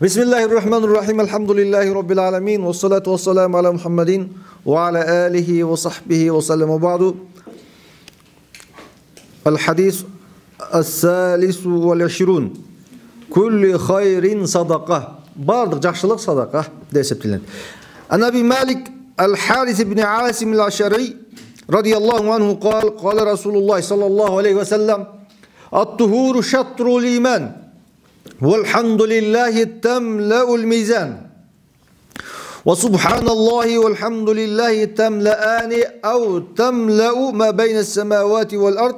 Bismillahirrahmanirrahim. Elhamdülillahi Rabbil alemin. Ve salatu ve selamu ala Muhammedin ve ala alihi ve sahbihi ve sellem ve ba'du. El hadis es-salisu vel eşirun. Kulli hayrin sadaka. Bardık жақшылық sadaqa de eseptilen. An Abi Malik el-Haris ibn Asim el-Aşari radiyallahu anhu qala Resulullah sallallahu aleyhi ve sellem at-tuhuru şatrul iman. Velhamdülillahi temle'ul mizan. Ve subhanallahi velhamdülillahi temle'ani ev temle'u ma beyne's semavati vel ard.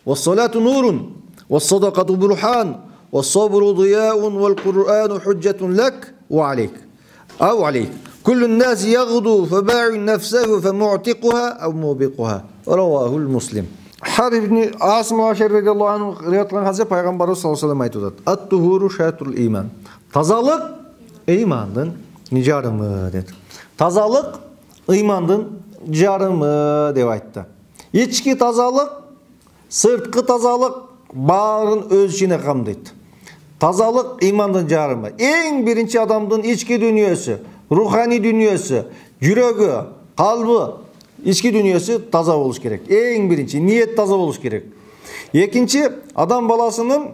Ve salatu nurun. Ve sadakatu burhan. Ve sabru diya'un vel Kur'anu hüccetun lek ve aleyk. Ev aleyk. Kullun nasi yagdu feba'in nefsehu femu'tikuha ev mubiquha. Ravahul Muslim. Har ibn Asim al-Aşari radıyallahu anh rivayet kılan hadise Peygamberimiz sallallahu aleyhi ve sellem aytdı. At-tuhuru şatrul iman. Tazalık imanın jarımı dedi. Tazalık imanın jarımı dep aytdı. İçki tazalık, sırtkı tazalık barın öz içine kamdaydı. Tazalık imanın jarımı. En birinci adamın içki dünyası, ruhani dünyası, yüreği, kalbi, İçki dünyası taza oluş gerek. En birinci niyet taza oluş gerek. İkinci adam balasının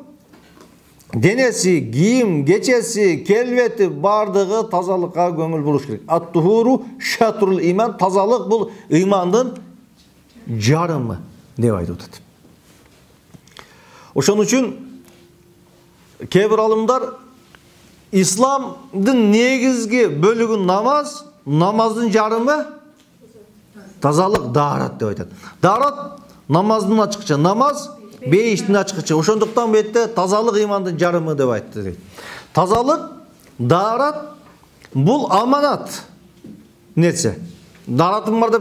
denesi, giyim, geçesi, kelbeti, bardığı tazalıkka göngül buluş gerek. At-tuhuru şatrul iman. Tazalık bu imanın jarımı dep aytып атат. Oşun üçün kebir alımlar İslam'dın negizgi bölügü namaz, namazın jarımı tazalık darat dep aytат. Darat namazın açıkça, namaz beyiştin açıkça. Oşonduktan bette tazalık imanın jarımı dep aytты. Tazalık, darat bul amanat. Netse? Daratın barda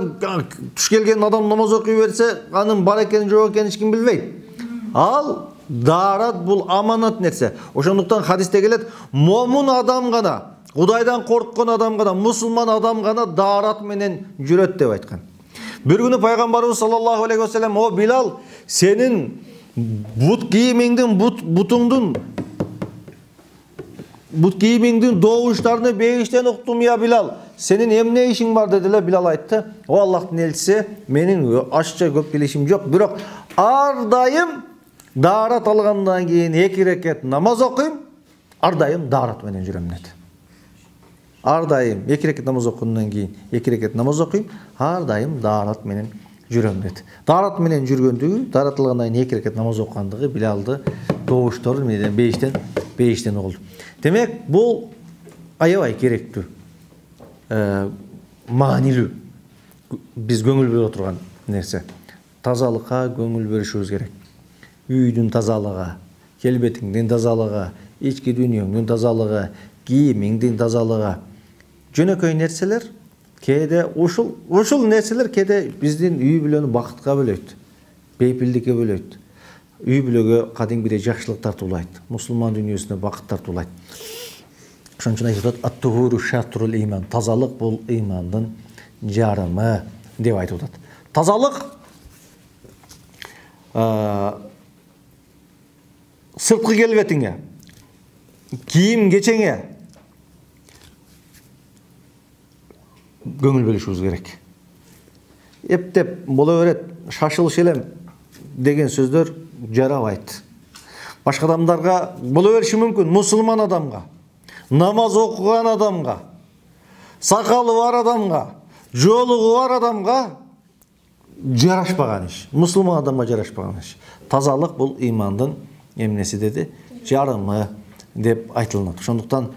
tuş kelген adam namaz okuy berse, anın bar ekeni jok ekeni hiç kim bilbeyt. Al darat bul amanat netse? Oşonduktan hadiste gelet, momun adam gana, Kudaydan korkkan adam gana, musulman adam gana darat menen jüret dep aytkan. Bir günü Peygamberimiz sallallahu aleyhi ve sellem, o Bilal, senin but giyimingdin, but giyimingdin doğuşlarını beyişten okudum ya Bilal. Senin emne işin var dediler. Bilal aytты. O Allah'ın elçisi, menin aşça köp bilişim yok. Bırak ardayım darat algandan keyin 2 rekat namaz okuyum, ardayım darat menen jürem dedi. Ardayım 2 rekat namaz okundan keyin 2 rekat namaz okuyum, ardayım darat menen jürem dedi. Darat menen jürgöndügü, daratılgandan keyin 2 rekat namaz okugandygy Bilaldy doğuştoru menen beyişten oldu. Demek bu ayabay керектүү. Manilүү. Biz көңүл берип отурган нерсе. Тазалыкка көңүл беришибиз керек. Үйдүн тазалыгы, келбетиңдин тазалыгы, ички дүйнөңдүн тазалыгы, кийимиңдин тазалыгы. Жөнөкөй нерселер кээде ушул нерселер кээде биздин үй бүлөнү бакытка бөлөйт, бейпилдикке бөлөйт. Үй бүлөгө кадимгидей жакшылык тартуулайт, мусулман дүйнөсүнө бакыт тартуулайт. Ошон үчүн айтып атат, ат-тухуру шатрул иман. Тазалык бул имандын жарымы деп айтып атат. Тазалык сырткы келбетиңе, кийим кечеңе көңүл бөлүшүбүз керек. Эптеп боло берет, шашылыш элем деген сөздөр жарабайт. Башка адамдарга боло бериши мүмкүн, мусулман адамга, намаз окуган адамга, сакалы бар адамга, жолугу бар адамга жарашпаган иш. Мусулман адамга жарашпаган иш. Тазалык бул имандын эмнеси деди, жарымы деп айтылат. Ошондуктан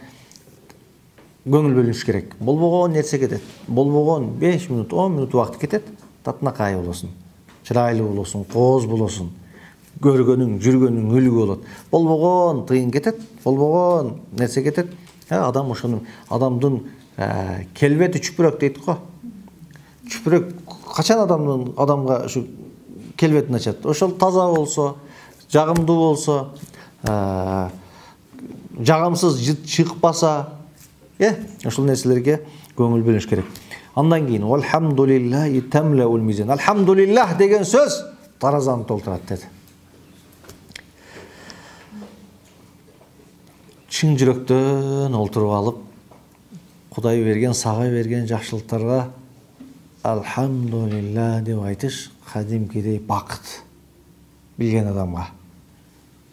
көңүл бөлүнүш керек. Болбогон нерсе кетет. Болбогон 5 минут, 10 минут убакыт кетет. Татынакай болосун, чырайлуу болосун, кооз болосун, көргөнүң, жүргөнүң үлгү болот. Болбогон тыйын кетет, болбогон нерсе кетет. Адам ошонун адамдын келбети чүпүрөк дейт го. Чүпүрөк качан адамга ушу келбетин ачат? Ошол таза болсо, жагымдуу болсо, жагымсыз чыкпаса, ошол нерселерге көңүл бөлүш керек. Андан кийин "Валхамдулиллахи тамлаул мизан". Алхамдулиллах деген сөз таразаны толтурат dedi. чын жүрөктөн олтуруп алып, Кудай берген, сага берген жакшылыктарга алхамдулилла деп айтыш кадимкидей бакыт. Билген адамга,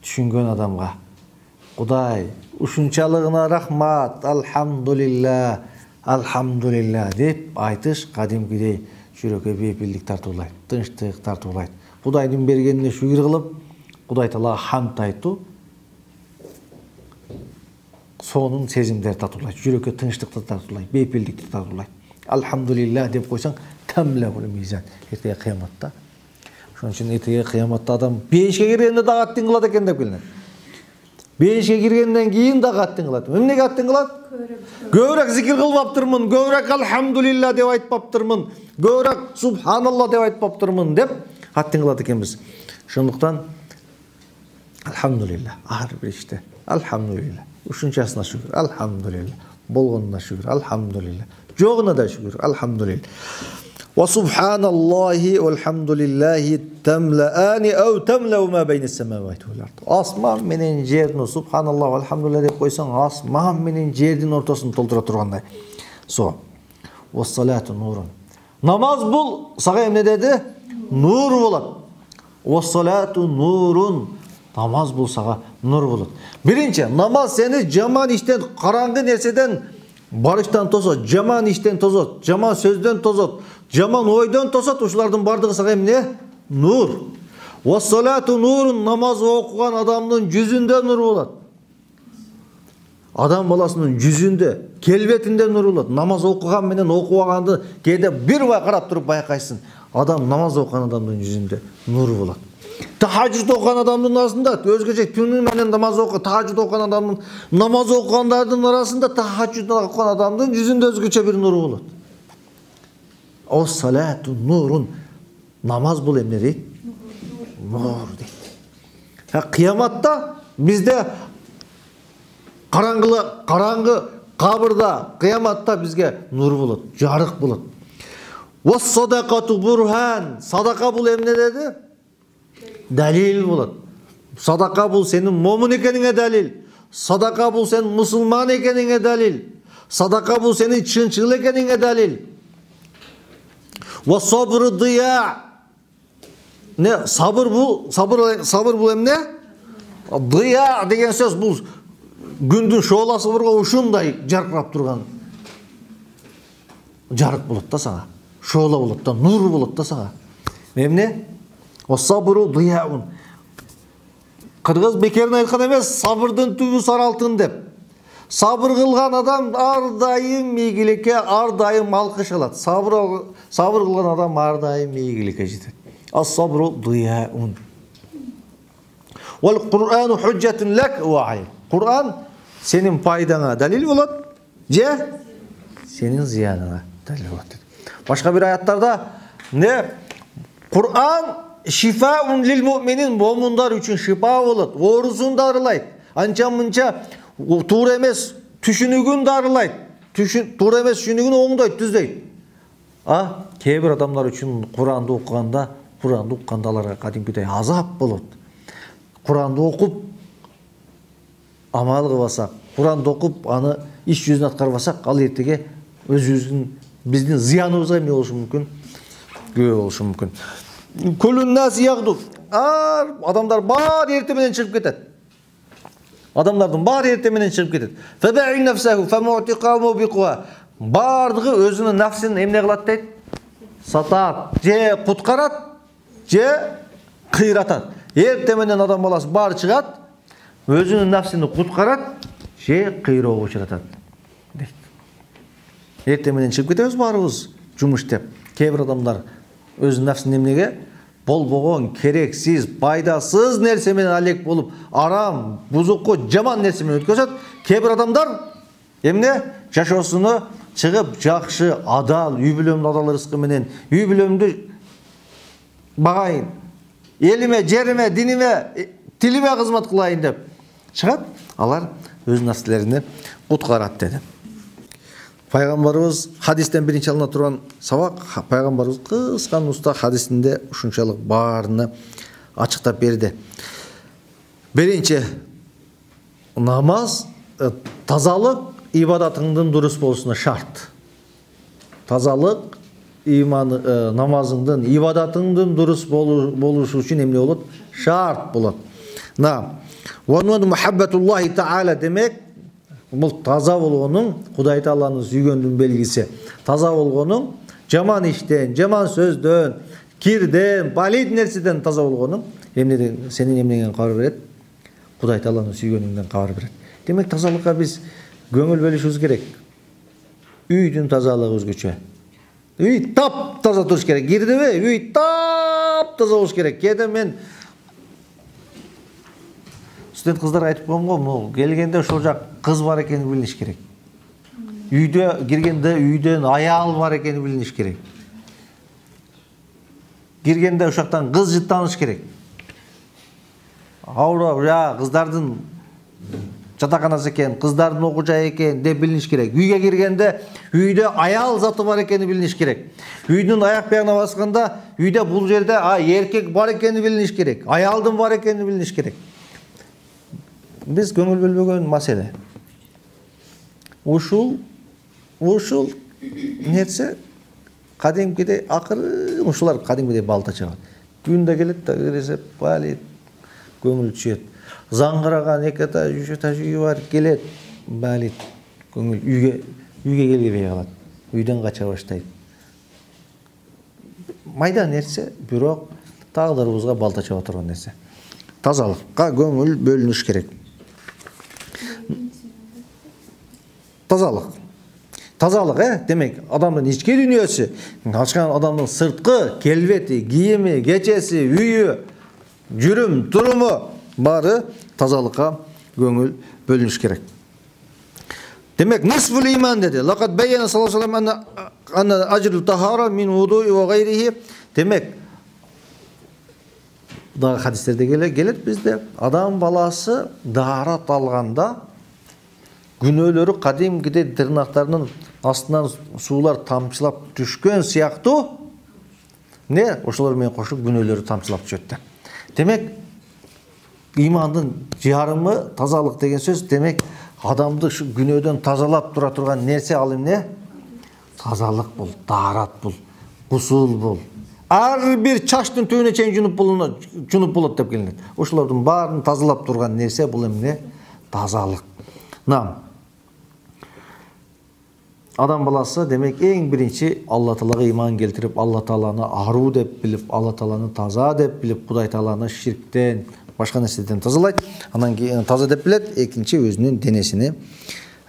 түшүнгөн адамга Кудай ушунчалыгына рахмат, алхамдулилла, алхамдулилла деп айтыш кадимкидей жүрөккө бейпилдик тартуулайт, тынчтык тартуулайт. Кудайдын бергенине шүгүр кылып, Кудай Таалага хамд айтуу сонун сезимдер тартуулайт, жүрөккө тынчтыкты тартуулайт, бейпилдикти тартуулайт. Алхамдулилла деп койсоң, тамлаул мизан. Эртеге кыяматта. Ошон үчүн эртеге кыяматта адам бейишке киргенде дагы аттын кылат экен деп келинет. Бейишке киргенден кийин дагы аттын кылат. Эмнеге аттын кылат? Көбүрөөк зикир кылбаптырмын, көбүрөөк алхамдулилла деп айтпаптырмын, көбүрөөк субханалла деп айтпаптырмын деп аттын кылат экенбиз. Ошондуктан алхамдулилла, ар бир иште алхамдулилла. Ушунчасына шүгүр, алхамдулилла. Болгонуна шүгүр, алхамдулилла. Жогуна да шүгүр, алхамдулилла. Ва субханаллахи валхамдулиллахи тамлаани ау тамлау ма байна самавати вал ард. Асман менен жердин субханаллах валхамдулилла деп койсоң, асман менен жердин ортосун толтура тургандай. Со. Ва салату нурун. Намаз бул сага эмне деди? Нур болот. Ва салату нурун. Намаз бул сага нур болот. Биринчи, намаз сени жаман иштен, караңгы нерседен, барыштан тосот, жаман иштен тосот, жаман сөздөн тосот, жаман ойдон тосот. Ушулардын бардыгы сага эмне? Нур. Ва салату нурун. Намаз окуган адамдын жүзүндө нур болот. Адам баласынын жүзүндө, келбетинде нур болот. Намаз окуган менен окубаганды кээде бир бай карап туруп байкайсың. Адам намаз окуган адамдын жүзүндө нур болот. Tahajjud окуган адамдын арасында өзгөчө түнү менен намаз окуп, tahajjud окуган адамдын, намаз окугандардын арасында tahajjud окуган адамдын жүзүндө өзгөчө бир нур болот. О салату нурун. Намаз бул эмне дейт? Нур дейт. Кыяматта бизде караңгы кабырда, кыяматта бизге нур болот, жарык болот. Ва садакату бурхан. Садака бул эмне деди? Далил болот. Садака бул сенин момун экениңе далил. Садака бул сен мусулман экениңе далил. Садака бул сенин чынчыл экениңе далил. Ва сабру дия. Не, сабыр бул эмне? Дия деген сөз бул күндүн шооласы бурга ушундай жаркырап турган. Жарык болот да сага. Шоола болот да, нур болот да сага. Эмне? Сабыру дияун. Кыргыз бекерин айткан эмес, сабырдын түбү сары алтын деп. Сабыр кылган адам ар дайым ийгиликке, ар дайым алкыш алат. Сабыр кылган адам ар дайым ийгиликке жетет. Ас-сабру дияун. Вал Кур'ану худжатун лак ва алейк. Кур'ан сенин пайдаңа далил болот, же сенин зыяныңа далил болот. Башка бир аяттарда не? Кур'ан шифаун лил муъминин, момундар үчүн шифа болот, оорусун дарылайт. Анча-мынча туура эмес түшүнүгүн дарылайт. Туура эмес түшүнүгүн оңдойт, түздөйт. Кээ бир адамдар үчүн Куранды окуганда аларга кадимкидей азап болот. Куранды окуп амал кылбасак, Куранды окуп аны иш жүзүн аткарбасак, ал эртеге өзүбүздүн биздин зыяныбызга эмне болушу мүмкүн? Күбө болушу мүмкүн. Көлүн нас ягду. Адамдар баары эрте менен чыгып кетет. Адамдардын баары эрте менен чыгып кетет. Фаба'i нафсаху фаму'тиқаму биқва. Бардыгы өзүнүн нафсин эмне кылат дейт? Сатат, же куткарат, же кыйратат. Эрте менен адам баласы баары чыгат, өзүнүн нафсини куткарат, же кыйроого учуратат дейт. Эрте менен чыгып кетебиз баарыбыз жумуш иштеп. Кээ бир адамдар өзүнүн нафсин эмнеге? Болбогон, керексиз, пайдасыз нерсе менен алек болуп, арам, бузукку, жаман нерсе менен өткөзөт. Кээ бир адамдар эмне? Жашоосуну чыгып, жакшы, адал, үй бүлөмдү адал рызкы менен, үй бүлөмдү багайын, элиме, жериме, диниме, тилиме кызмат кылайын деп чыгат. Алар өз нафслерини куткарат деди. Пайгамбарыбыз хадистен биринчи алына турган сабак, пайгамбарыбыз кыскан уста хадисинде ушунчалык баарына ачыктап берди. Биринчи, намаз тазалык ибадатыңдын дурус болушуна шарт. Тазалык иманы, намазыңдын, ибадатыңдын дурус болушу үчүн эмне болот? Шарт болот. Ванун мухаббатуллахи таала демек, бул таза болгонун, Кудай Тааланы сүйгөндүн белгиси. Таза болгонун жаман иштен, жаман сөздөн, кирден, балет нерседен таза болгонун эмнеден, сенин эмнеңен кабар берет? Кудай Тааланы сүйгөнүңдөн кабар берет. Демек тазалыкка биз көңүл бөлүшүбүз керек. Үйдүн тазалыгы өзгөчө. Үй тап таза туруш керек. Кирдиби? Үй тап таза болуш керек. Кээде мен студент кыздарга айтып коем го, могу келгенде ошол жак кыз бар экенин билиш керек. Үйдө киргенде үйдөн аял бар экенин билиш керек. Киргенде ошоктан кыз жыттаныш керек. Аура, кыздардын жатаканасы экен, кыздардын окуу жайы экен деп билиш керек. Үйгө киргенде үйдө аял заты бар экенин билиш керек. Үйдүн аяк биягына басканда үйдө бул жерде эркек бар экенин билиш керек. Аялдын бар экенин билиш керек. Биз көңүл бөлбөгөн маселе. Ушул нерсе кадимкидей акырын ушулар кадимкидей балта чабат. Күндө келет да киресе балет көңүл түшөт. Заңгыраган эки этаж, үч этаж үйү бар, келет, балет көңүл үйгө келбей калат. Үйдөн кача баштайт. Майда нерсе, бирок тагдырыбызга балта чаба турган нерсе. Тазалыкка көңүл бөлүнүш керек. Тазалык, демек, адамдын ички дүйнөсү, ачкан адамдын сырткы, келбети, кийими, кечеси, үйү, жүрүм, туруму бары тазалыкка көңүл бөлүнүш керек. Демек, нисфул иман деди. Лакат байяна саллаллаху алейхи ва саллям анна ажрул тахара мин вудуи ва гайрихи. Демек, дагы хадистерде келет бизде адам баласы даарат алганда күнөөлөрү кадимкидей тырнактарынын астынан суулар тамчылап түшкөн сыяктуу ошолор менен кошо күнөөлөрү тамчылап түшөт. Демек, имандын жарымы тазалык деген сөз, демек, адамды шу күнөөдөн тазалап тура турган нерсе ал эмне? Тазалык бул, даарат бул, гусул бул. Ар бир чачтын түбүнө чейин жунуп болот деп келинет. Ошолордун баарын тазалап турган нерсе бул эмне? Тазалык. Адам баласы демек эң биринчи Алла Таалага иман келтирип, Алла Тааланы аруу деп билип, Алла Тааланы таза деп билип, Кудай Тааланы ширктен, башка нерседен тазалайт. Анан кийин таза деп билет, экинчи өзүнүн денесини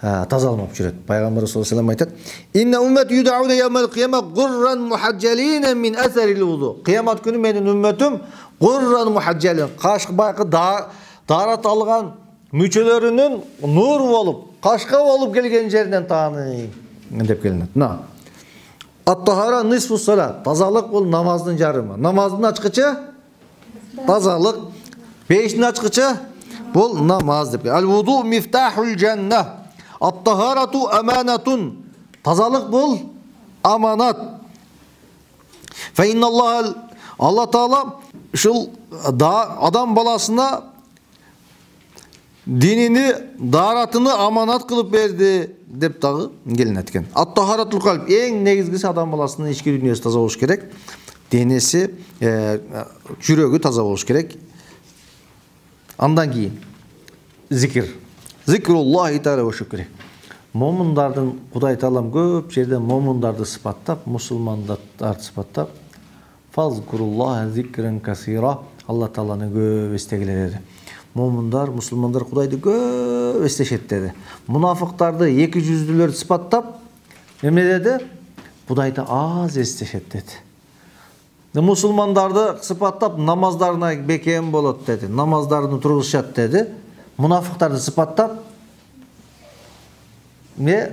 тазаламап жүрөт. Пайгамбар саллаллаху алейхи ва саллям айтат: "Инна уммати юдауна яумал кыяма гурран мухажjalina min asaril wudu." Кыямат күнү менин умматым гурран мухажjalin, кашка байкы даарат алган мүчөлөрүнүн нур болуп, кашка болуп келген жеринен тааный деп келинет. Ат-тахара нисфус салат. Тазалык бул намаздын жарымы. Намаздын ачкычы тазалык. Бештин ачкычы бул намаз деп. Ал-вуду мифтахул жанна. Ат-тахарату аманатун. Тазалык бул аманат. Фа инналлаха Алла Таала ушул адам баласына динини, дааратыны аманат кылып берди деп дагы келинет экен. Ат-тахаратул калб, эң негизгиси адам баласынын ички дүйнөсү таза болуш керек. Денеси, жүрөгү таза болуш керек. Андан кийин зикир. Зикруллахи таала болуш керек. Момундардын Кудай Таалам көп жерде момундарды сыпаттап, мусулмандарды сыпаттап, фазкуруллаха зикрен касира, Алла Тааланы көп эстегиле деди. Момундар, мусулмандар Кудайды көп эстешет деди. Мунафыктарды, эки жүздүүлөрдү сыпаттап, эмне деди? Кудайды аз эстешет деди. Мусулмандарды сыпаттап, намаздарына бекем болот деди. Намаздарын тургузушат деди. Мунафыктарды сыпаттап,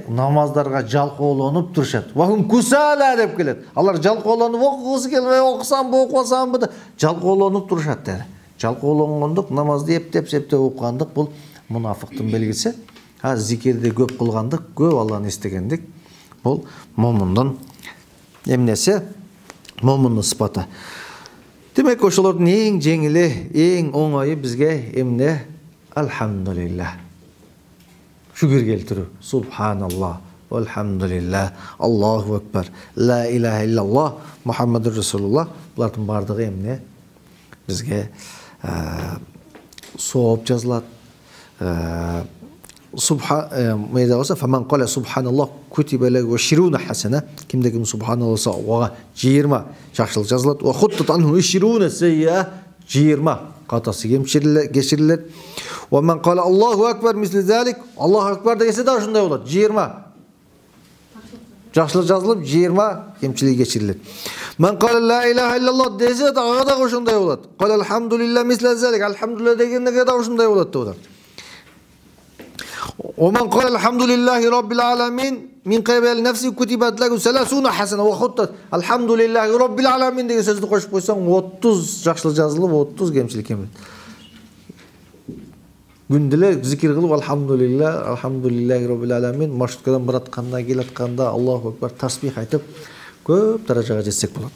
намаздарга жалкоолонуп турушат. Вахум кусала деп келет. Алар жалкоолонуп окугусу келбей, окусамбы, окубасамбы деп жалкоолонуп турушат деди. Жалкоолонгондук, намазды эптеп окугандык бул мунафыктын белгиси. Зикирди көп кылгандык, көп Алланы эстегендик бул момундун эмнеси? Момундун сыпаты. Демек, ошолордун эң жеңили, эң оңойу бизге эмне? Алхамдулиллах. Шүгір келтіру. Субханаллах, элхамдулиллах, Аллаху акбар, ла илаха иллаллах, Мухаммаdur Расулуллах. Бұлардың бардығы емне бізге соғып жазылады. Мейда болса, фаман қала субханаллах күтибе ләгу шируна хасана. Кімде кім субханаллах болса, оға 20 жақшылық жазылады. Ва хуттат анху шируна сейя 20 қатасы кешіріледі. Ва ман қала Аллаху акбар мисли залик. Аллаху акбар дегенсе де ошындай болады. 20 жақшылық жазылып 20 кемшілігі кешіріледі. Ман қала ла илаха иллаллах десе де аға да ошындай болады. Қала алхамдулилlah мисли залик. Алхамдулилlah дегенге де ошындай болады. ومن قال الحمد لله رب العالمين من قبل نفسه كتبت له 30 حسنة وخطت الحمد لله رب العالمين деген сөзді қосып қойсаң 30 жақсылық жазылып 30 кемшілік кемеді. Күнделік зикір қылып алхамдулиллахи роббил аламин маршруткадан баратқанда келатқанда Аллаху акбар тасбих айтып көп даражаға жетсек болады.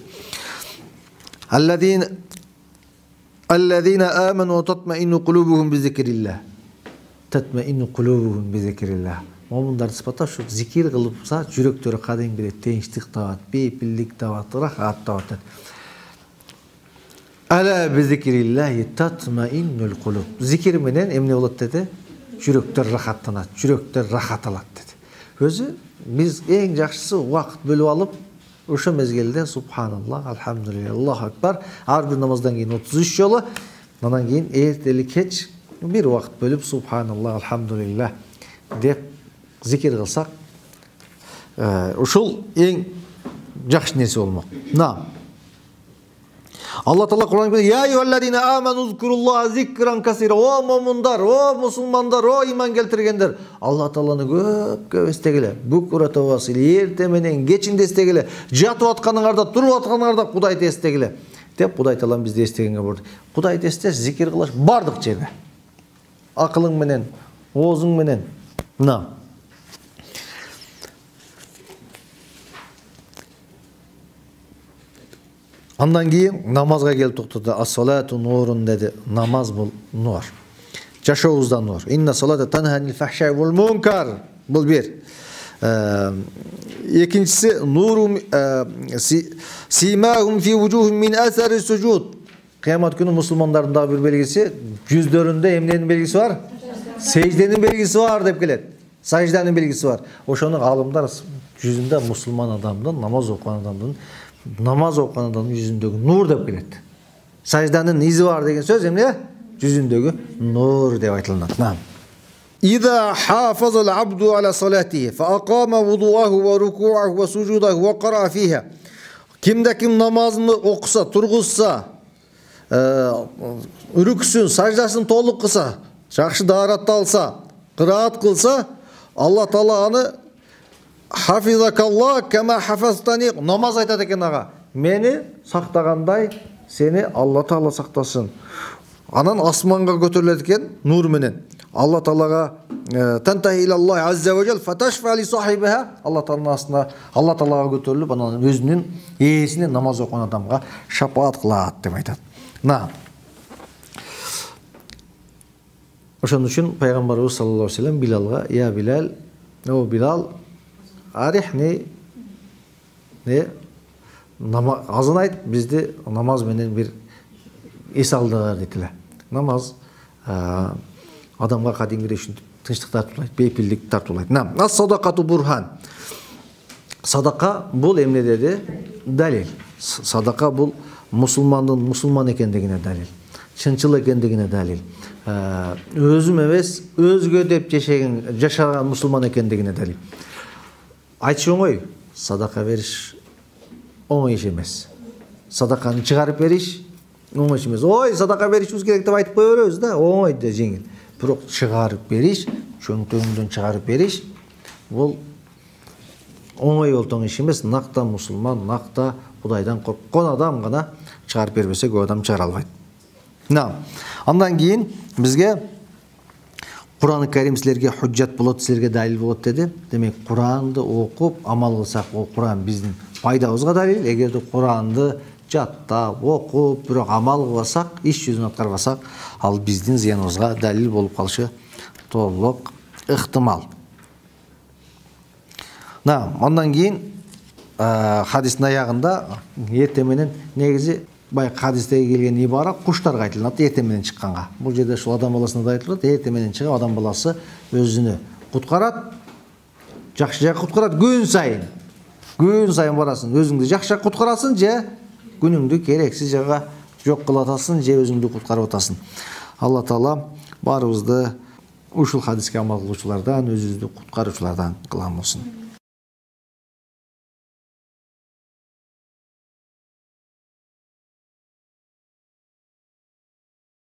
الذين آمنوا وتطمئن قلوبهم بذكر الله Tatmainu qulubuhum bi zikrillah. Момундарды сыпаттап ушу зикир кылыпса, жүрөктөрү кадимгидей тынчтык табат, бейпилдик табат, рахат табат. Ала би зикриллахи татмаиннул qulub. Зикир менен эмне болот деди? Жүрөктөр рахаттанат, жүрөктөр рахат алат деди. Өзү биз эң жакшысы убакыт бөлүп алып, ошо мезгилде субханаллах, алхамдулилlah, Аллаху акбар, ар бир намаздан кийин 33 жолу, андан кийин эртели кеч bir vaqt bölüp subhanallah, alhamdulillah деп zikir kılsak uşul en жақсы нерсе болмақ. Allah Teala Kur'an-ı Kerim'de ya eyyühellezine amenu zkurullaha zikran kasira. O mu'minlar, o musulmanlar, o iman keltirgenler. Allah Teala'nı көп estegile. Bukurata vasili ertemenen geçinde estegile. Жатып atkanыңарda, туруп atkanыңарda Кудайды estegile. Деп Кудай Теалa'м bizde estегенге бурду. Кудайды эстеш, зикир кылаш бардык жерде. Akılın menen, oğuzun menen. Andan keyin namazga kelip to'xtadi. As-salatu nurun dedi. Namaz bu nur. Жашообузда nur. Inna salata tanha anil fahsha'i wal munkar. Бұл bir. Екіншісі nuru simahum fi wujuhim min athari sujud. Kıyamet günü Müslümanların daha bir belgesi, yüzlerinde emnenin belgesi var, secdenin belgesi var deyip geledi. Secdenin belgisi var. Oşanın alımlar yüzünde Müslüman adamdan, namaz okuyan adamın yüzündeki nur deyip geledi. Secdenin izi var degen söz emne? Yüzündeki nur deyip aytılınat. İza hafazal abdu ala salatihi fa aqama vudu'ahu ve ruku'ahu ve sucudahu ve qara'a fiha. Kimde kim namazını okusa, turguzsa, үрүксүн, саждасын толук кылса, жакшы даарат алса, кыраат кылса, Алла Таала аны хафизакаллах кама хафазтани, намаз айтат экен ага. Мени сактагандай сени Алла Таала сактасын. Анан асманга көтөрүлөт экен нур менен. Алла Таалага тантахи илаллахи азза ва жал фаташфа ли сахибиха. Алла Тааланын астына Алла Таалага көтөрүлүп, анан өзүнүн ээсине намаз окуган адамга шапаат кылат деп айтат. Ошон үчүн пайгамбарыбыз саллаллаху алейхи ва саллям Билалга, я Билал, о Билал, арихни азын айт, бизди намаз менен бир эс алдырар дейтиле. Намаз адамга кадимгидей ушинтип тынчтык тартуулайт, бейпилдик тартуулайт. Ас-садакату бурхан. Садака бул эмне деди? Далил. Садака бул musulmanın musulman ekendegine dalil. Çınçıl ekendegine dalil. Özüm emес, özgö деп жашаган musulman ekendegine dalil. Айтшы оңой, садака бериш оңой иш эмес. Садаканы чыгарып бериш оңой иш эмес. Ой, садака беришибиз керек деп айтып кое беребиз да, оңой да жеңил. Бирок чыгарып бериш, чөңтөгүндөн чыгарып бериш, бул оңой олтоң иш эмес. Накта musulman, накта Kudaydan korkkan adam gana çıkarıp vermese o adam çıkar almaydı. Ondan keyin bizge Kur'an-ı Kerim sizlerge hüccet bulut, sizlerge dalil bulut dedi. Demek Kur'an'da okup amal kılsak o Kur'an bizim faydamızga dalil. Eğer de Kur'an'da jattap okup bir amal kılsak, iş yüzünü atkarbasak, al bizden ziyanımızga dalil bolup kalışı to'liq ықтимал. Ondan кейін хадистің аяғында ертеменен негізі бай хадистегі келген ибара құштарға айтылады ертеменен шыққанға. Бұл жерде шул адам баласына да айтылады, ертеменен шығып адам баласы өзіне құтқарады, жақсы жаққа құтқарады күн сайын барасың, өзіңді жақсы жаққа құтқарасың, же күніңді керексіз жаққа жоқ қылатасың, же өзіңді құтқарып атасың. Алла Тағала барыбызды ушул хадиске амал кылуучулардан, өзүбүздү куткаруучулардан кылган болсун.